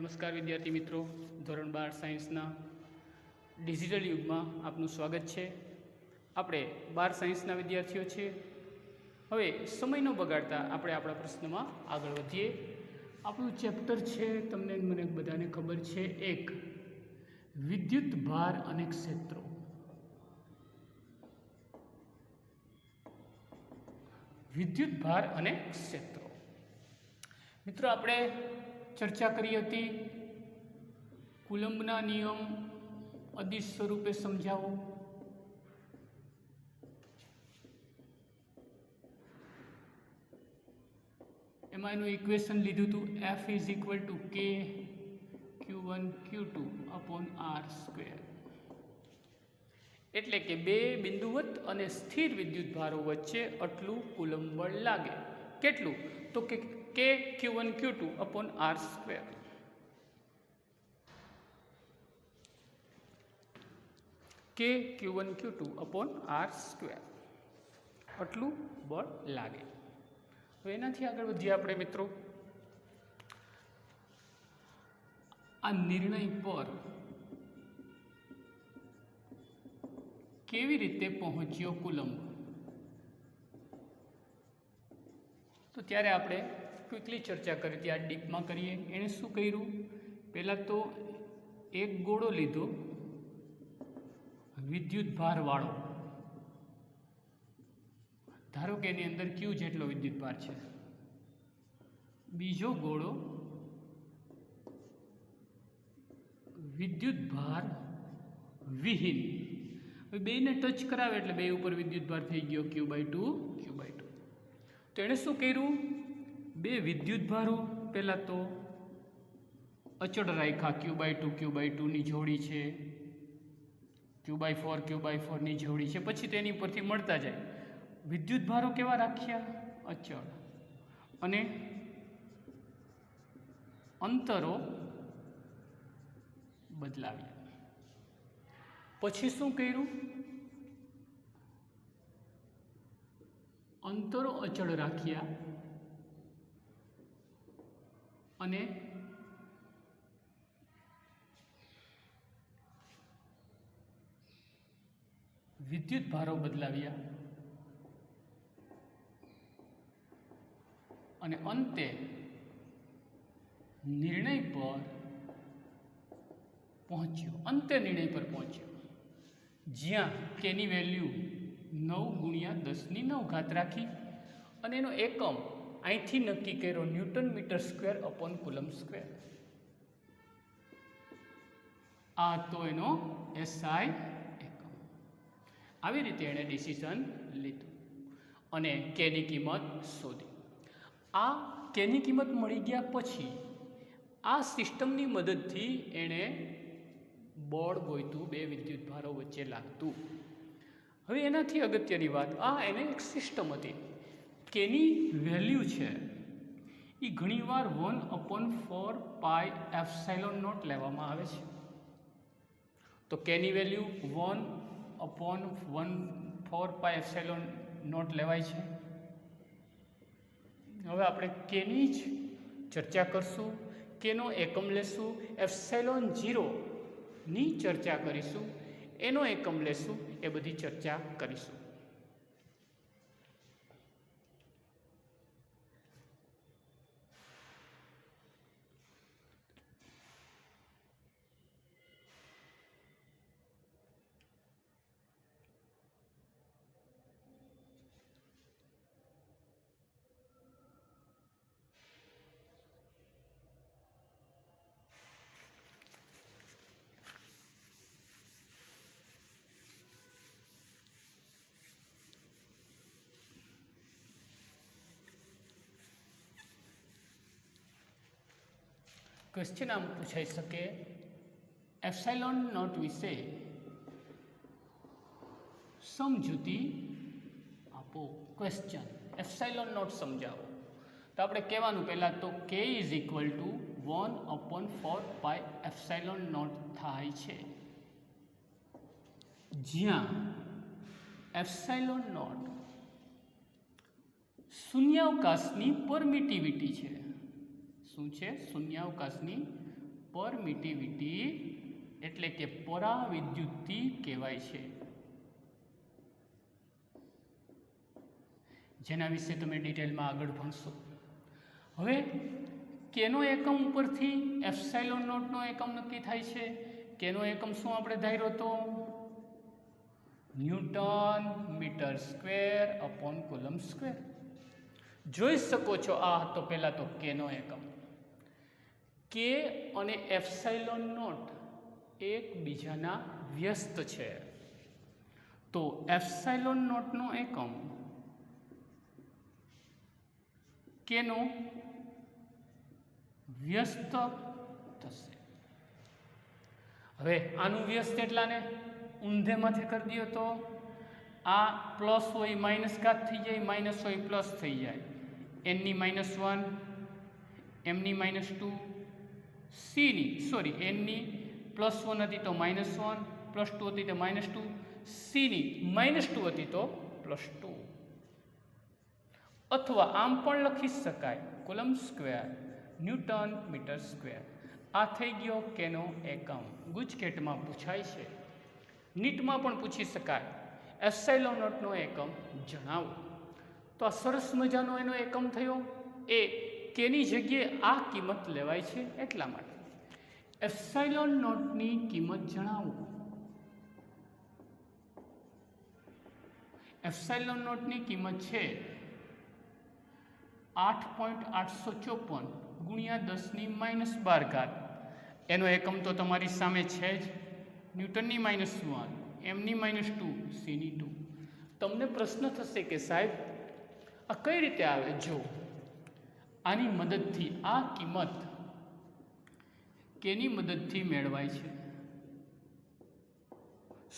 નમસ્કાર વિદ્યાર્થી મિત્રો, ધોરણ 12 સાયન્સના ડિજિટલ યુગમાં આપનું સ્વાગત છે. આપણે 12 સાયન્સના વિદ્યાર્થીઓ છીએ. હવે સમય ન બગાડતા આપણે આપણા પ્રશ્નમાં આગળ વધીએ. આપણું ચેપ્ટર છે, તમને મને બધાને ખબર છે, એક વિદ્યુત ભાર અને ક્ષેત્રો. વિદ્યુત ભાર અને ક્ષેત્રો. મિત્રો, આપણે ચર્ચા કરી હતી કુલંબના નિયમ અદિશ સ્વરૂપે સમજાવો. એમાં એનું ઇક્વેશન લીધું હતું F is equal to K Q1 Q2 upon R². એટલે કે બે બિંદુવત અને સ્થિર વિદ્યુત ભારો વચ્ચે આટલું કુલંબ બળ લાગે. કેટલું? તો કે K Q1 Q2 upon R². K Q1 Q2 upon R². આટલું બળ લાગે. હવે એનાથી આગળ વધીએ આપણે મિત્રો. આ નિર્ણય પર કેવી રીતે પહોંચ્યો કુલંબ? તો ત્યારે આપણે ક્વિકલી ચર્ચા કરી હતી. આ ડીપમાં કરીએ. એણે શું કર્યું? પહેલાં તો એક ગોળો લીધો વિદ્યુત ભારવાળો. ધારો કે એની અંદર Q જેટલો વિદ્યુત ભાર છે. બીજો ગોળો વિદ્યુત ભાર વિહીન. બેને ટચ કરાવે એટલે બે ઉપર વિદ્યુત ભાર થઈ ગયો Q/2 Q/2. તો એણે શું કર્યું? બે વિદ્યુત ભારો પહેલાં તો અચળ રાખ્યા. Q/2 Q/2 ની જોડી છે, Q/4 Q/4 ની જોડી છે. પછી તેની ઉપરથી મળતા જાય. વિદ્યુત ભારો કેવા રાખ્યા? અચળ. અને અંતરો બદલાવ્યા. પછી શું કર્યું? અંતરો અચળ રાખ્યા અને વિદ્યુત ભારો બદલાવ્યા અને અંતે નિર્ણય પર પહોંચ્યો. જ્યાં કેની વેલ્યુ 9 × 10⁹ રાખી અને એનો એકમ અહીંથી નક્કી કર્યો newton metre square upon coulomb square. આ તો એનો SI એકમ. આવી રીતે એણે ડિસિઝન લીધું અને કેની કિંમત શોધી. આ કેની કિંમત મળી ગયા પછી આ સિસ્ટમની મદદથી એણે બળ ગોઈતું બે વિદ્યુત ભારો વચ્ચે લાગતું. હવે એનાથી અગત્યની વાત, આ એને એક સિસ્ટમ હતી. કેની વેલ્યુ છે એ ઘણીવાર 1/4πε0 લેવામાં આવે છે. તો કેની વેલ્યુ 1/4πε0 લેવાય છે. હવે આપણે કેની જ ચર્ચા કરશું, કેનો એકમ લેશું, ε0 ની ચર્ચા કરીશું, એનો એકમ લેશું, એ બધી ચર્ચા કરીશું. ક્વેશ્ચન આમ પૂછાઈ શકે, ε0 વિશે સમજૂતી આપો. ક્વેશ્ચન ε0 સમજાવો. તો આપણે કહેવાનું પહેલાં તો K ઇઝ ઇક્વલ ટુ 1/4πε0 થાય છે, જ્યાં ε0 શૂન્યાવકાશની પરમિટિવિટી છે. શું છે? શૂન્યાવકાશની પરમિટિવિટી એટલે કે પરાવિદ્યુતિ કહેવાય છે, જેના વિશે તમે ડિટેલમાં આગળ ભણશો. હવે કેનો એકમ ઉપરથી એપ્સાઇલોન નોટનો એકમ નક્કી થાય છે. કેનો એકમ શું આપણે ધાર્યો હતો? Newton metre square upon coulomb square. જોઈ શકો છો આ હતો પહેલાં તો કેનો એકમ. કે અને એપ્સાઇલોન નોટ એકબીજાના વ્યસ્ત છે, તો એપ્સાઇલોન નોટનો એકમ કેનો વ્યસ્ત થશે. હવે આનું વ્યસ્ત એટલાને ઊંધેમાંથી કરી દો તો આ પ્લસ હોય માઇનસ ઘાત થઈ જાય, માઇનસ હોય પ્લસ થઈ જાય. એનની -1, એમની -2, સીની એનની +1 હતી તો -1, +2 હતી તો -2, સીની -2 હતી તો +2. અથવા આમ પણ લખી શકાય coulomb square newton metre square. આ થઈ ગયો કેનો એકમ. ગુજકેટમાં પૂછાય છે, નીટમાં પણ પૂછી શકાય એપ્સાઇલોન નોટનો એકમ જણાવો. તો આ સરસ મજાનો એનો એકમ થયો. એ કેની જગ્યાએ આ કિંમત લેવાય છે એટલા માટે. એપ્સાઇલોન નોટની કિંમત જણાવો. એપ્સાઇલોન નોટની કિંમત છે 8.854 ગુણ્યા 10⁻12. એનો એકમ તો તમારી સામે છે જ. ન્યૂટનની -1, એમની -2, સીની 2. તમને પ્રશ્ન થશે કે સાહેબ આ કઈ રીતે આવે? જો આની મદદથી આ કિંમત કેની મદદથી મેળવાય છે.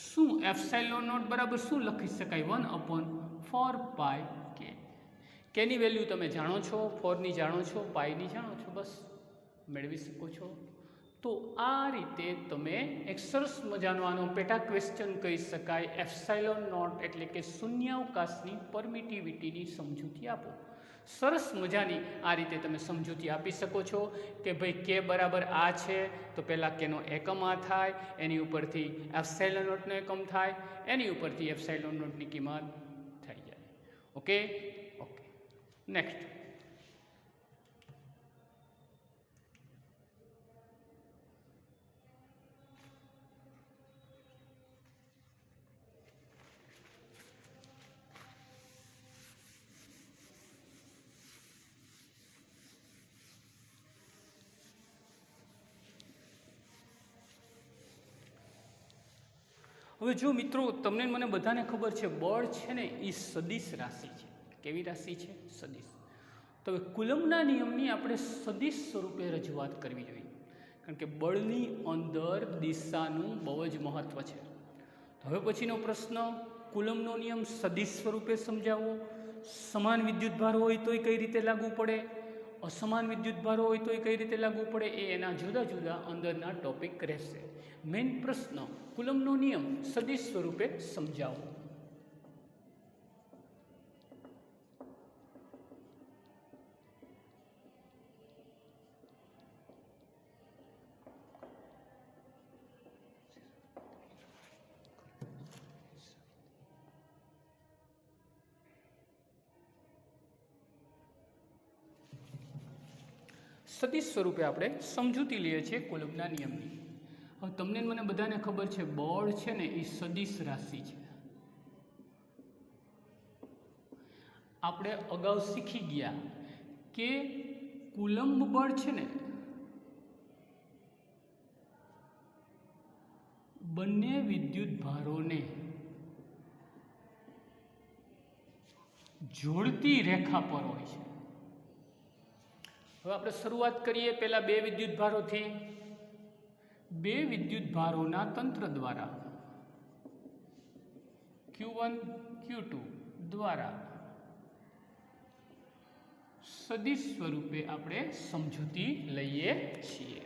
શું એપ્સાઇલોન નોટ બરાબર શું લખી શકાય? 1/4π કે. કેની વેલ્યુ તમે જાણો છો, 4ની જાણો છો, પાઈની જાણો છો, બસ મેળવી શકો છો. તો આ રીતે તમે એક સરસ મજાનો આનો પેટા ક્વેશ્ચન કહી શકાય. એપ્સાઇલોન નોટ એટલે કે શૂન્યાવકાશની પરમિટિવિટીની સમજૂતી આપો. સરસ મજાની આ રીતે તમે સમજૂતી આપી શકો છો કે ભાઈ કે બરાબર આ છે તો પહેલાં કેનો એકમ આ થાય, એની ઉપરથી એપ્સાઇલોન નોટનો એકમ થાય, એની ઉપરથી એપ્સાઇલોન નોટની કિંમત થઈ જાય. ઓકે. નેક્સ્ટ. હવે જો મિત્રો તમને મને બધાને ખબર છે બળ છે ને એ સદિશ રાશિ છે. કેવી રાશિ છે? સદિશ. તો હવે કુલમના નિયમની આપણે સદિશ સ્વરૂપે રજૂઆત કરવી જોઈએ, કારણ કે બળની અંદર દિશાનું બહુ જ મહત્વ છે. હવે પછીનો પ્રશ્ન, કુલમનો નિયમ સદિશ સ્વરૂપે સમજાવો. સમાન વિદ્યુતભાર હોય તોય કઈ રીતે લાગુ પડે, અસમાન વિદ્યુતભાર હોય તોય કઈ રીતે લાગુ પડે, એ એના જુદા જુદા અંદરના ટોપિક રહેશે. મેઇન પ્રશ્ન, કુલમનો નિયમ સદિશ સ્વરૂપે સમજાવો. સદિશ સ્વરૂપે આપણે સમજૂતી લઈએ છીએ કુલમના નિયમની. હવે તમને મને બધાને ખબર છે બળ છે ને એ સદિશ રાશિ છે. આપણે અગાઉ શીખી ગયા કે કુલંબ બળ છે ને બંને વિદ્યુત ભારોને જોડતી રેખા પર હોય છે. હવે આપણે શરૂઆત કરીએ પહેલા બે વિદ્યુત ભારોથી. બે વિદ્યુત ભારોના તંત્ર દ્વારા Q1 Q2 દ્વારા સદિશ સ્વરૂપે આપણે સમજૂતી લઈએ છીએ.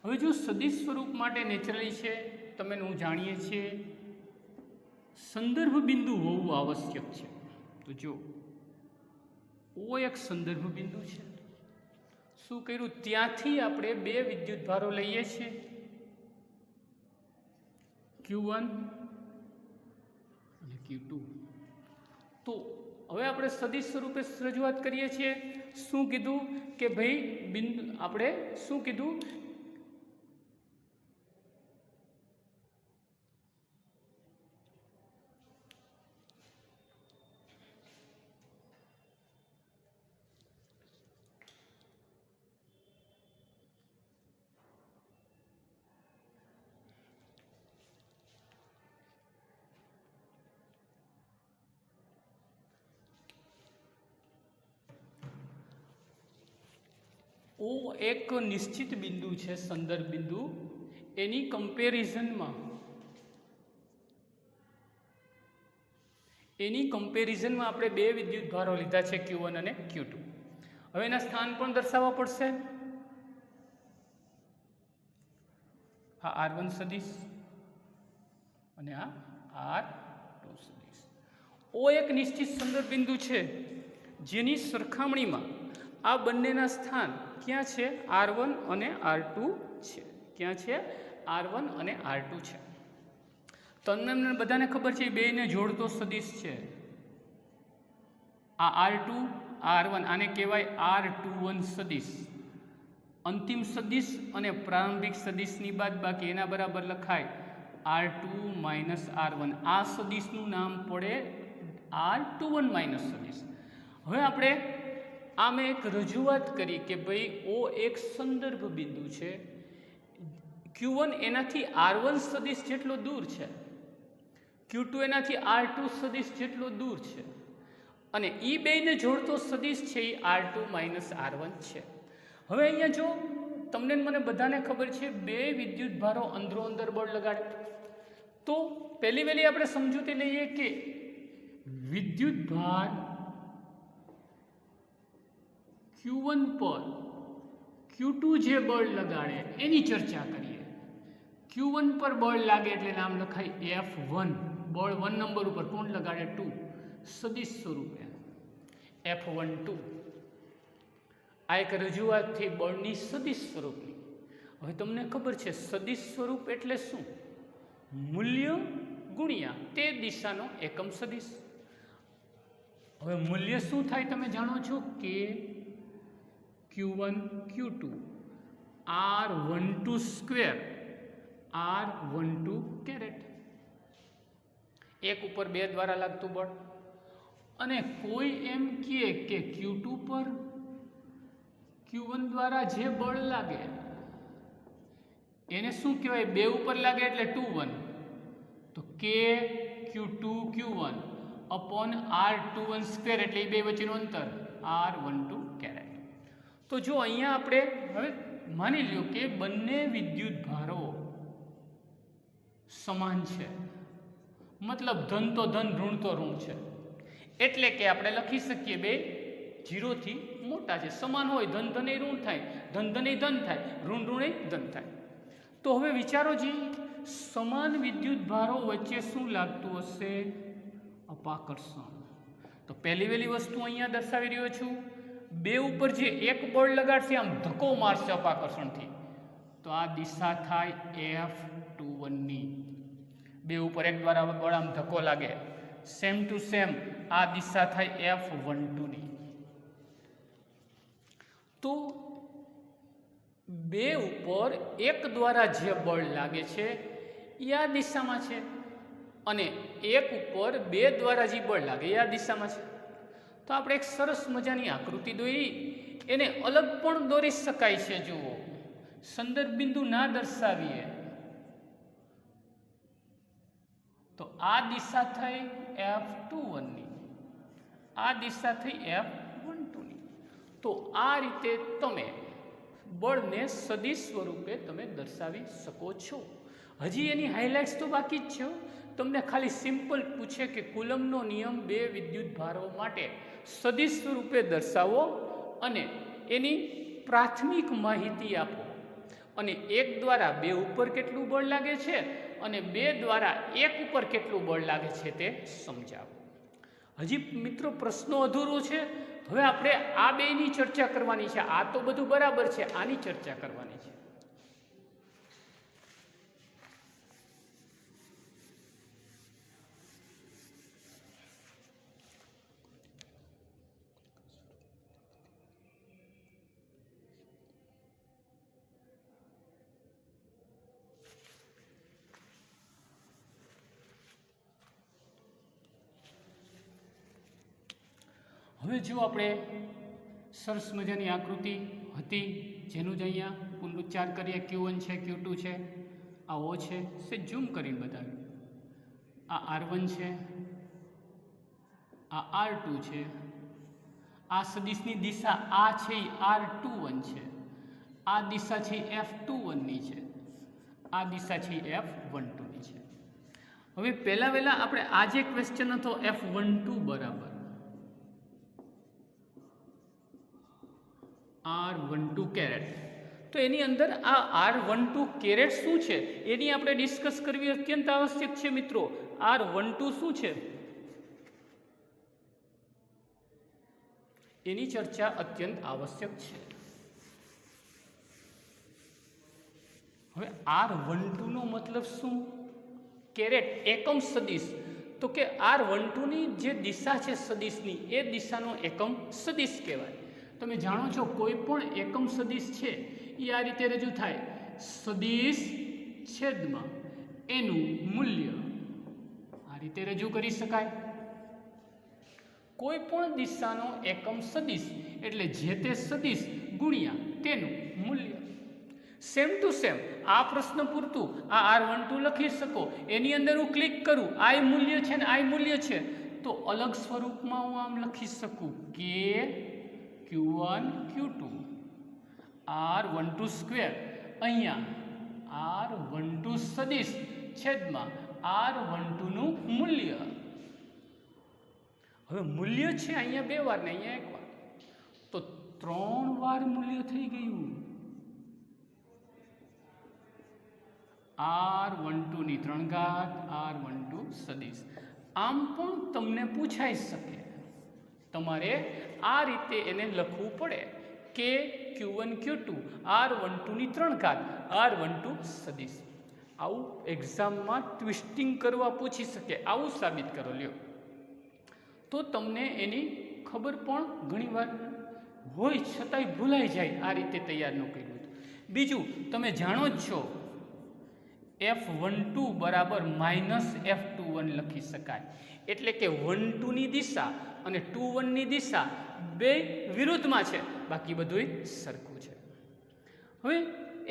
હવે જો સદિશ સ્વરૂપ માટે નેચરલી છે તમે હું જાણીએ છીએ સંદર્ભ બિંદુ હોવું આવશ્યક છે. તો જો O એક સંદર્ભ બિંદુ છે, શું કર્યું? ત્યાંથી આપણે બે વિદ્યુતભારો લઈએ છીએ, Q1 અને Q2. તો હવે આપણે સદિશ સ્વરૂપે રજૂઆત કરીએ છીએ. શું કીધું કે ભાઈ બિંદુ આપણે શું કીધું? ઓ એક નિશ્ચિત બિંદુ છે, સંદર્ભ બિંદુ. એની કમ્પેરિઝનમાં આપણે બે વિદ્યુતભારો લીધા છે, Q1 અને Q2. હવે એના સ્થાન પણ દર્શાવવા પડશે. આ R1 સદિશ અને આ R2 સદિશ. ઓ એક નિશ્ચિત સંદર્ભ બિંદુ છે જેની સરખામણીમાં આ બંનેના સ્થાન ક્યાં છે? R1 અને R2 છે. ક્યાં છે? R1 અને R2 છે. તમને બધાને ખબર છે બેને જોડતો સદિશ છે. આ R2 R1 આને કહેવાય R21 સદિશ. અંતિમ સદિશ અને પ્રારંભિક સદિશની બાદબાકી એના બરાબર લખાય R2 - R1. આ સદિશનું નામ પડે R21 સદિશ. હવે આપણે મેં એક રજૂઆત કરી કે ભાઈ ઓ એક સંદર્ભ બિંદુ છે. Q1 એનાથી R1 સદિશ જેટલો દૂર છે, Q2 એનાથી R2 સદિશ જેટલો દૂર છે, અને એ બેને જોડતો સદિશ છે એ R2 - R1 છે. હવે અહીંયા જો તમને મને બધાને ખબર છે બે વિદ્યુતભારો અંદરો અંદર બળ લગાડે, તો પહેલી વહેલી આપણે સમજૂતી લઈએ કે વિદ્યુતભાર Q1 પર Q2 જે બળ લગાડે એની ચર્ચા કરીએ. Q1 પર બળ લાગે એટલે નામ લખાય F1. બળ 1 નંબર ઉપર કોણ લગાડે? 2. સદિશ સ્વરૂપે F12. આ એક રજૂઆત થઈ બળની સદિશ સ્વરૂપની. હવે તમને ખબર છે સદિશ સ્વરૂપ એટલે શું? મૂલ્ય ગુણ્યા તે દિશાનો એકમ સદિશ. હવે મૂલ્ય શું થાય તમે જાણો છો કે Q1 Q2 R12 square R12 caret. એક ઉપર બે દ્વારા લાગતું બળ. અને કોઈ એમ કહે કે Q2 પર Q1 દ્વારા જે બળ લાગે એને શું કહેવાય? બે ઉપર લાગે એટલે 2 1. તો K Q2 Q1 upon R21 square એટલે એ બે વચ્ચેનું અંતર R12 કેરેટ. તો જો અહીંયા આપણે હવે માની લ્યો કે બંને વિદ્યુતભારો સમાન છે, મતલબ ધન તો ધન ઋણ તો ઋણ છે, એટલે કે આપણે લખી શકીએ બે 0 થી મોટા છે. સમાન હોય ધન ધન એ ઋણ થાય, ધન ધન એ ધન થાય, ઋણ ઋણ એ ધન થાય. તો હવે વિચારો જી સમાન વિદ્યુતભારો વચ્ચે શું લાગતું હશે? અપાકર્ષણ. તો પહેલી વહેલી વસ્તુ અહીંયા દર્શાવી રહ્યો છું, બે ઉપર જે એક બળ લગાડશે આમ ધક્કો મારશે અપાકર્ષણથી, તો આ દિશા થાય F21 ની. બે ઉપર એક દ્વારા બળ આમ ધક્કો લાગે, સેમ ટુ સેમ આ દિશા થાય F12 ની. તો બે ઉપર એક દ્વારા જે બળ લાગે છે એ આ દિશામાં છે, અને એક ઉપર બે દ્વારા જે બળ લાગે એ આ દિશામાં છે. તો આપણે એક સરસ મજાની આકૃતિ દોરી, એને અલગ પણ દોરી શકાય છે. જુઓ, સંદર્ભ બિંદુ ના દર્શાવીએ તો આ દિશા થઈ F21 ની, આ દિશા થઈ F12 ની. તો આ રીતે તમે બળને સદિશ સ્વરૂપે તમે દર્શાવી શકો છો. હજી એની હાઇલાઇટ્સ તો બાકી જ છે. તમને ખાલી સિમ્પલ પૂછે કે કુલમનો નિયમ બે વિદ્યુતભારો માટે સદિશ સ્વરૂપે દર્શાવો અને એની પ્રાથમિક માહિતી આપો, અને એક દ્વારા બે ઉપર કેટલું બળ લાગે છે અને બે દ્વારા એક ઉપર કેટલું બળ લાગે છે તે સમજાવો. હજી મિત્રો પ્રશ્નો અધૂરો છે હવે આપણે આ બેની ચર્ચા કરવાની છે. આ તો બધું બરાબર છે, આની ચર્ચા કરવાની છે. હવે જો આપણે સરસ મજાની આકૃતિ હતી જેનું જ અહીંયા પુનરુચ્ચાર કરીએ. Q1 છે, Q2 છે, આ O છે, સે ઝૂમ કરીને બતાવ્યું. આ R1 છે, આ R2 છે, આ સદિશની દિશા આ છે એ R21 છે, આ દિશા છે F21ની છે, આ દિશા છે F12ની છે. હવે પહેલાં આપણે આ જે ક્વેશ્ચન હતો F12 બરાબર R12 કેરેટ, તો એની અંદર આ R12 કેરેટ શું છે એની આપણે ડિસ્કસ કરવી અત્યંત આવશ્યક છે મિત્રો. R12 શું છે એની ચર્ચા અત્યંત આવશ્યક છે. હવે R12 નો મતલબ શું? કેરેટ એકમ સદિશ. તો કે R12 ની જે દિશા છે સદિશની એ દિશાનો એકમ સદિશ કહેવાય. તમે જાણો છો કોઈ પણ એકમ સદિશ છે એ આ રીતે રજૂ થાય. સદિશ છેદમાં એનું મૂલ્ય આ રીતે રજૂ કરી શકાય. કોઈ પણ દિશાનો એકમ સદિશ એટલે જે તે સદિશ ગુણ્યા તેનું મૂલ્ય. સેમ ટુ સેમ આ પ્રશ્ન પૂરતું આ R12 લખી શકો. એની અંદર હું ક્લિક કરું, આ મૂલ્ય છે ને આ મૂલ્ય છે, તો અલગ સ્વરૂપમાં હું આમ લખી શકું કે Q1 Q2 R12 સ્ક્વેર, અહીંયા R12 સદિશ છેદમાં R12 નું મૂલ્ય. હવે મૂલ્ય છે અહીંયા 2 વાર ને અહીંયા 1 વાર, તો 3 વાર મૂલ્ય થઈ ગયું. R12 ની 3 ઘાત R12 સદિશ. આમ પણ તમને પૂછાઈ શકે, તમારે આ રીતે એને લખવું પડે કે Q1 Q2 R12 ની 3 ઘાત R12 સદિશ. આવું એક્ઝામમાં ટ્વિસ્ટિંગ કરવા પૂછી શકે, આવું સાબિત કરો લ્યો, તો તમને એની ખબર પણ ઘણીવાર હોય છતાંય ભૂલાઈ જાય આ રીતે તૈયાર ન કર્યું. બીજું તમે જાણો જ છો F12 બરાબર -F21 લખી શકાય. એટલે કે 12 ની દિશા અને 21 ની દિશા બે વિરુદ્ધમાં છે, બાકી બધું સરખું છે. હવે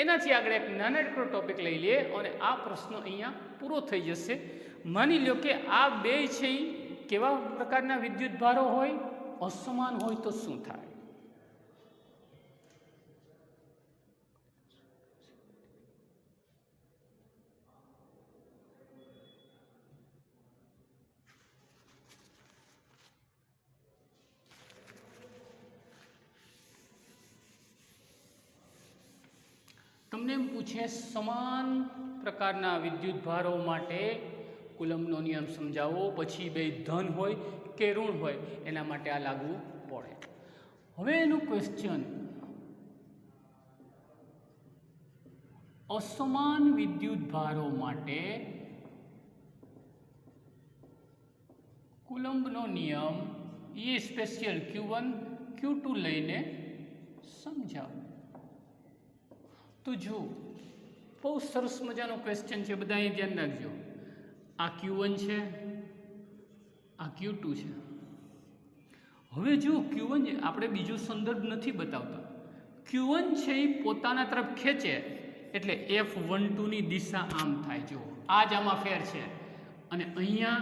એનાથી આગળ એક નાનકડો ટોપિક લઈ લઈએ અને આ પ્રશ્ન અહીંયા પૂરો થઈ જશે. માની લો કે આ બે છે એ કેવા પ્રકારના વિદ્યુત ભારો હોય? અસમાન હોય તો શું થાય? તમને એમ પૂછે સમાન પ્રકારના વિદ્યુત ભારો માટે કુલમ્બનો નિયમ સમજાવો, પછી બે ધન હોય કે ઋણ હોય એના માટે આ લાગુ પડે. હવે એનું ક્વેશ્ચન, અસમાન વિદ્યુત ભારો માટે કુલમ્બનો નિયમ એ સ્પેશિયલ Q1 Q2 લઈને સમજાવો. તો જો બહુ સરસ મજાનો ક્વેશ્ચન છે, બધા અહીં ધ્યાન રાખજો. આ Q1 છે, આ Q2 છે. હવે જો Q1 આપણે બીજો સંદર્ભ નથી બતાવતા, Q1 છે એ પોતાના તરફ ખેંચે એટલે F12 ની દિશા આમ થાય. જો આ જ આમાં ફેર છે, અને અહીંયા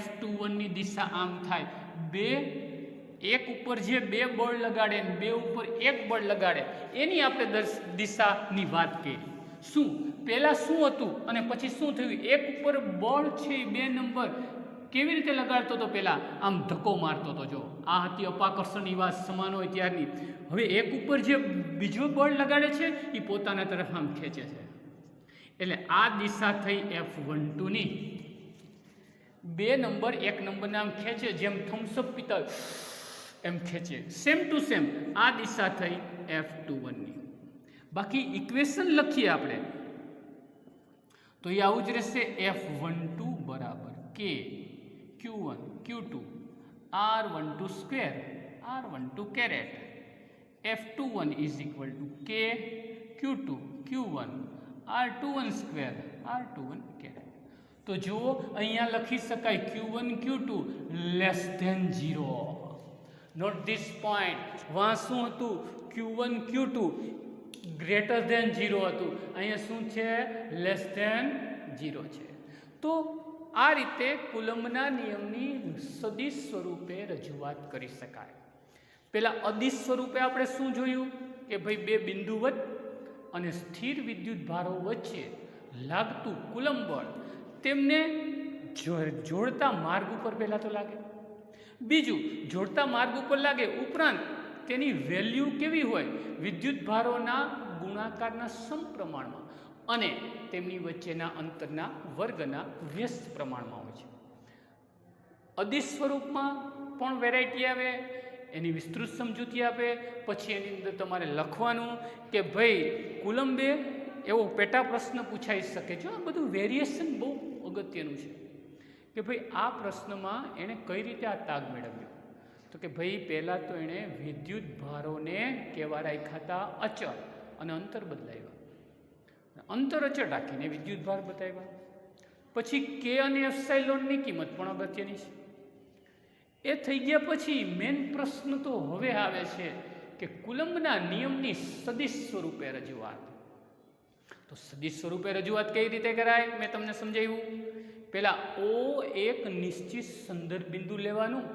F21 ની દિશા આમ થાય. એક ઉપર જે બે બળ લગાડે ને બે ઉપર એક બળ લગાડે એની આપણે દિશાની વાત કરી. શું પહેલાં શું હતું અને પછી શું થયું? એક ઉપર બળ છે એ 2 નંબર કેવી રીતે લગાડતો હતો? પહેલાં આમ ધક્કો મારતો હતો. જો આ હતી અપાકર્ષણની વાત સમાન હોય ત્યારની. હવે એક ઉપર જે બીજો બળ લગાડે છે એ પોતાના તરફ આમ ખેંચે છે, એટલે આ દિશા થઈ F12 ની. 2 નંબર 1 નંબરને આમ ખેંચે, જેમ થમ્સઅપ પીતા એમ ખેંચે, સેમ ટુ સેમ આ દિશા થઈ F21ની. બાકી ઇક્વેશન લખીએ આપણે તો એ આવું જ રહેશે, F12 બરાબર K Q1 Q2 R12 square R12 caret, F21 is equal to K Q2 Q1 R21 square R21 caret. તો જુઓ અહીંયા લખી શકાય Q1 Q2 less than 0. Note this point. વાં શું હતું? Q1 Q2 ગ્રેટર ધેન 0 હતું. અહીંયા શું છે? લેસ ધેન 0 છે. તો આ રીતે કુલમ્બના નિયમની સદિશ સ્વરૂપે રજૂઆત કરી શકાય. પેલા અદિશ સ્વરૂપે આપણે શું જોયું કે ભાઈ બે બિંદુવત અને સ્થિર વિદ્યુત ભારો વચ્ચે લાગતું કુલમ્બ બળ તેમને જોડતા માર્ગ ઉપર પહેલા તો લાગે, બીજું જોડતા માર્ગ ઉપર લાગે ઉપરાંત તેની વેલ્યુ કેવી હોય? વિદ્યુત ભારોના ગુણાકારના સમપ્રમાણમાં અને તેમની વચ્ચેના અંતરના વર્ગના વ્યસ્ત પ્રમાણમાં હોય છે. અદિશ સ્વરૂપમાં પણ વેરાયટી આવે, એની વિસ્તૃત સમજૂતી આપે, પછી એની અંદર તમારે લખવાનું કે ભાઈ કુલમ્બે એવો પેટા પ્રશ્ન પૂછાઈ શકે છે. આ બધું વેરિએશન બહુ અગત્યનું છે કે ભાઈ આ પ્રશ્નમાં એણે કઈ રીતે આ તાગ મેળવ્યો. તો કે ભાઈ પહેલાં તો એણે વિદ્યુત ભારોને કેવા રાખ્યા હતા? અચળ, અને અંતર બદલાવ્યા. અંતર અચળ રાખીને વિદ્યુત ભાર બતાવ્યા. પછી કે અને એપ્સાઇલોનની કિંમત પણ અગત્યની છે. એ થઈ ગયા પછી મેન પ્રશ્ન તો હવે આવે છે કે કુલમ્બના નિયમની સદિશ સ્વરૂપે રજૂઆત. તો સદિશ સ્વરૂપે રજૂઆત કઈ રીતે કરાય? મેં તમને સમજાવ્યું. પહેલાં O એક નિશ્ચિત સંદર્ભ બિંદુ લેવાનું,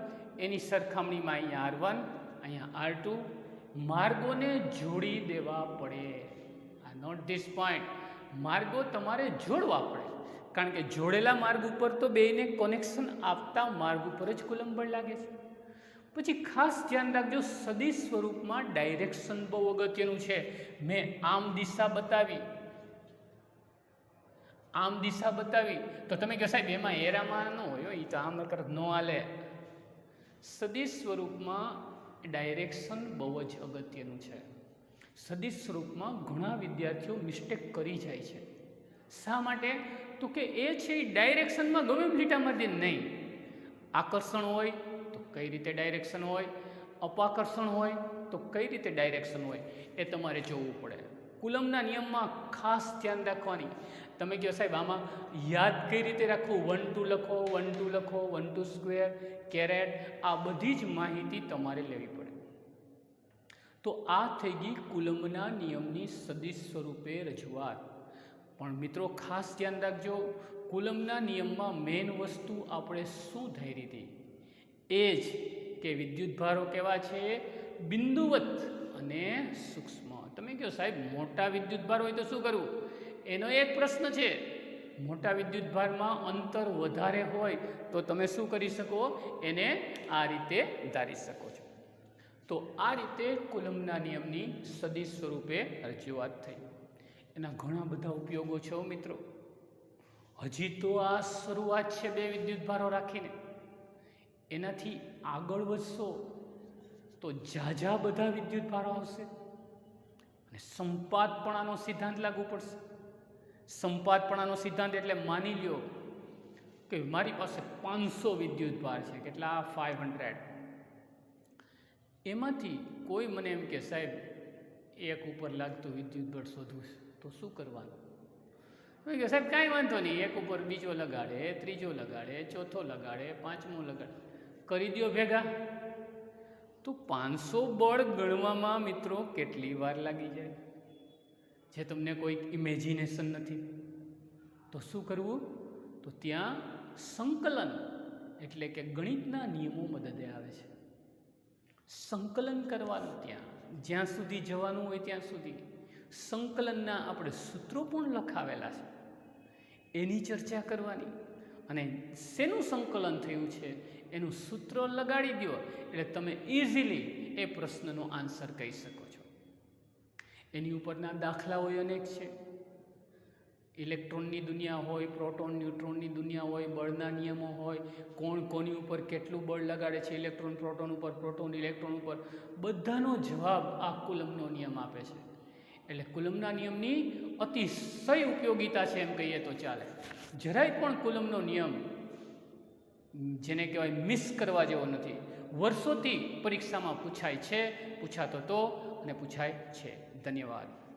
એની સરખામણીમાં અહીંયા R1 અહીંયા R2 માર્ગોને જોડી દેવા પડે. આ નોટ ધીસ પોઈન્ટ. માર્ગો તમારે જોડવા પડે, કારણ કે જોડેલા માર્ગ ઉપર તો બેયને કનેક્શન આપતા માર્ગ ઉપર જ કુલમ્બ બળ લાગે છે. પછી ખાસ ધ્યાન રાખજો, સદિશ સ્વરૂપમાં ડાયરેક્શન બહુ અગત્યનું છે. મેં આમ દિશા બતાવી, આમ દિશા બતાવી તો તમે કહો સાહેબ એમાં એરામાં ન હોય, એ તો આમ કરત ન હાલે. સદિશ સ્વરૂપમાં ડાયરેક્શન બહુ જ અગત્યનું છે. સદિશ સ્વરૂપમાં ઘણા વિદ્યાર્થીઓ મિસ્ટેક કરી જાય છે. શા માટે? તો કે એ છે એ ડાયરેક્શનમાં ગમે લીટા મારી નહીં. આકર્ષણ હોય તો કઈ રીતે ડાયરેક્શન હોય, અપાકર્ષણ હોય તો કઈ રીતે ડાયરેક્શન હોય, એ તમારે જોવું પડે. કુલમ્બના નિયમમાં ખાસ ધ્યાન રાખવાની. તમે કહો સાહેબ આમાં યાદ કઈ રીતે રાખવું? 1 2 લખો, 1 2 લખો, 1 2 સ્ક્વેર કેરેટ, આ બધી જ માહિતી તમારે લેવી પડે. તો આ થઈ ગઈ કુલમ્બના નિયમની સદિશ સ્વરૂપે રજૂઆત. પણ મિત્રો ખાસ ધ્યાન રાખજો, કુલમ્બના નિયમમાં મેઇન વસ્તુ આપણે શું ધારી હતી એ જ કે વિદ્યુત ભારો કેવા છે? બિંદુવત અને સૂક્ષ્મ. તમે કહો સાહેબ મોટા વિદ્યુત ભાર હોય તો શું કરવું? એનો એક પ્રશ્ન છે. મોટા વિદ્યુત ભારમાં અંતર વધારે હોય તો તમે શું કરી શકો? એને આ રીતે ધારી શકો છો. તો આ રીતે કુલમ્બના નિયમની સદિશ સ્વરૂપે રજૂઆત થઈ. એના ઘણા બધા ઉપયોગો છે મિત્રો. હજી તો આ શરૂઆત છે બે વિદ્યુત ભારો રાખીને. એનાથી આગળ વધશો તો ઝાઝા બધા વિદ્યુત ભારો આવશે અને સંપાતપણાનો સિદ્ધાંત લાગુ પડશે. સંપાતપણાનો સિદ્ધાંત એટલે માની લ્યો કે મારી પાસે 500 વિદ્યુત ભાર છે. કેટલા? 500. એમાંથી કોઈ મને એમ કે સાહેબ એક ઉપર લાગતું વિદ્યુત બળ શોધવું તો શું કરવાનું? કે સાહેબ કાંઈ વાંધો નહીં, એક ઉપર બીજો લગાડે, ત્રીજો લગાડે, ચોથો લગાડે, પાંચમો લગાડે, કરી દો ભેગા. તો 500 બળ ગણવામાં મિત્રો કેટલી વાર લાગી જાય જે તમને કોઈ ઇમેજિનેશન નથી. તો શું કરવું? તો ત્યાં સંકલન એટલે કે ગણિતના નિયમો મદદે આવે છે. સંકલન કરવાનું, ત્યાં જ્યાં સુધી જવાનું હોય ત્યાં સુધી સંકલનના આપણે સૂત્રો પણ લખાવેલા છે, એની ચર્ચા કરવાની. અને શેનું સંકલન થયું છે એનું સૂત્ર લગાડી દો એટલે તમે ઇઝીલી એ પ્રશ્નનો આન્સર કહી શકો છો. એની ઉપરના દાખલાઓ અનેક છે, ઇલેક્ટ્રોનની દુનિયા હોય, પ્રોટોન ન્યુટ્રોનની દુનિયા હોય, બળના નિયમો હોય, કોણ કોની ઉપર કેટલું બળ લગાડે છે, ઇલેક્ટ્રોન પ્રોટોન ઉપર, પ્રોટોન ઇલેક્ટ્રોન ઉપર, બધાનો જવાબ આ કુલમનો નિયમ આપે છે. એટલે કુલમના નિયમની અતિશય ઉપયોગિતા છે એમ કહીએ તો ચાલે. જરાય પણ કુલમનો નિયમ જેને કહેવાય મિસ કરવા જેવો નથી. વર્ષોથી પરીક્ષામાં પૂછાય છે, પૂછાતો તો અને પૂછાય છે. ધન્યવાદ.